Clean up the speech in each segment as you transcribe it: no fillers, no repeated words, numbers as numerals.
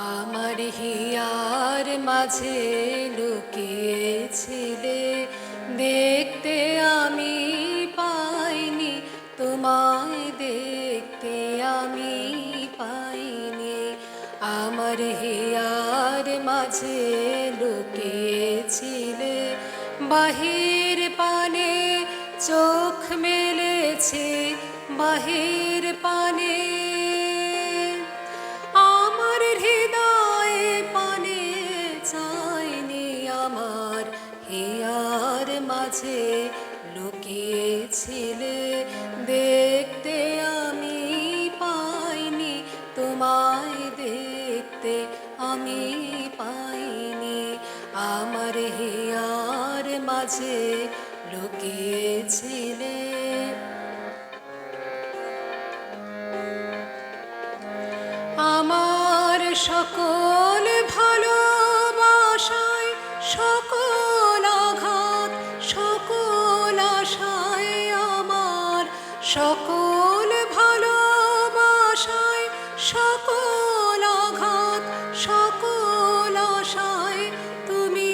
আমার হিয়ার মাঝে লুকিয়েছিলে, দেখতে আমি পাইনি, তোমায় দেখতে আমি পাইনি। আমার হিয়ার মাঝে লুকিয়েছিলে, বাহির পানে চোখ মেলেছে, বাহির পানে আমার হৃদয়ে পানে চাইনি। আমার হিয়ার মাঝে লুকিয়েছিলে, দেখতে আমি পাইনি, তোমায় দেখতে আমি পাইনি। আমার হিয়ার মাঝে লুকিয়েছিলে। আমার সকল ভালোবাসায়, সকল আঘাত, সকল আশায়, আমার সকল ভালোবাসায়, সকল আঘাত, সকল আশায় তুমি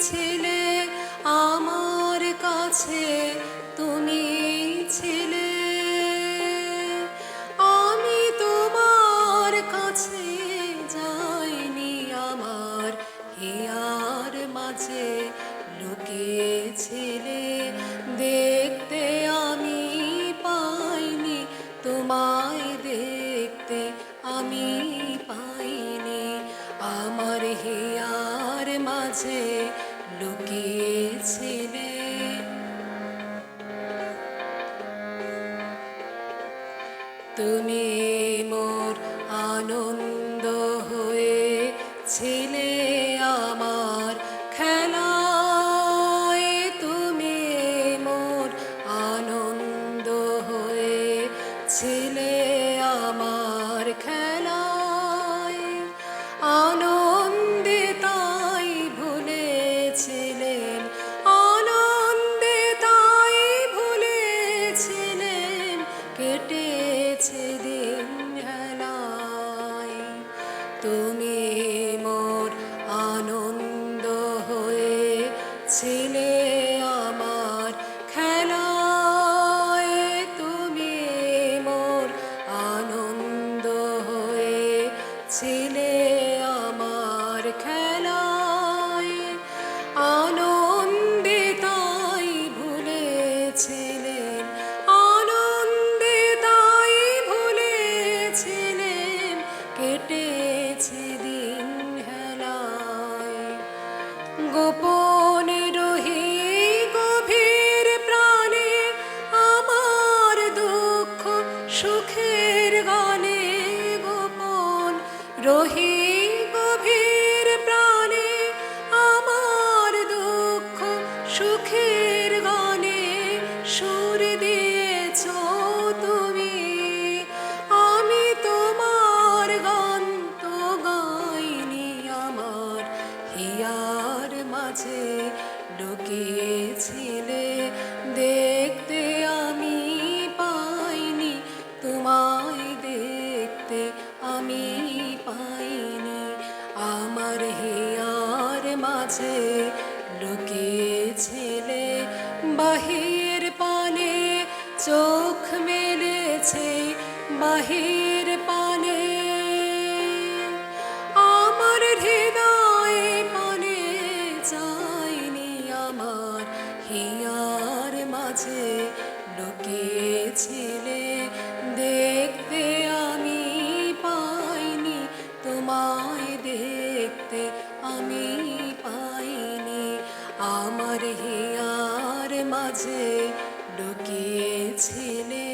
ছিলে আমার কাছে, তুমি ছিলে। আমি তোমার কাছে যাইনি, আমার হিয়ার মাঝে লুকিয়েছিলে, দেখতে আমি পাইনি, তোমায় দেখতে আমি পাইনি। আমার হিয়ার মাঝে লুকিয়েছিলে। তুমি মোর আনন্দ হয়ে ছিলে আমার খেলায়, তুমি মোর আনন্দ হয়ে ছিলে আমার খেলায়। আনন্দে তাই ভুলেছিলেন, আনন্দে তাই ভুলেছিলেন, কেটেছে দিন হেলায়। তুমি মোর আনন্দ হয়ে ছিলে আমার খেলায়, তুমি মোর আনন্দ হয়ে ছিলে আমার খেলায়। আনন্দে তাই ভুলেছিলেন, আনন্দে তাই ভুলেছিলেন, কেটেছে দিন হেলায়। গোপন রহি গভীর প্রাণে আমার দুঃখ সুখের গানে, গোপন রহি গভীর প্রাণে আমার দুঃখ সুখের গানে সুর দিয়েছ তুমি। আমি তোমার গান তো গাইনি, আমার হিয়ার মাঝে লুকিয়েছিলে, দেখতে আমি পাইনি, তোমায় দেখতে আমি পাইনি। আমার হিয়ার মাঝে লুকিয়েছিলে, বাহির পানে চোখ মেলেছে, বাহির পানে আমার হৃদয়ে পানে চাইনি। আমার হিয়ার মাঝে লুকিয়েছিলে, দেখতে আমি পাইনি, তোমায় দেখতে আমি পাইনি। আমার হিয়ার মাঝে লুকিয়েছিলে।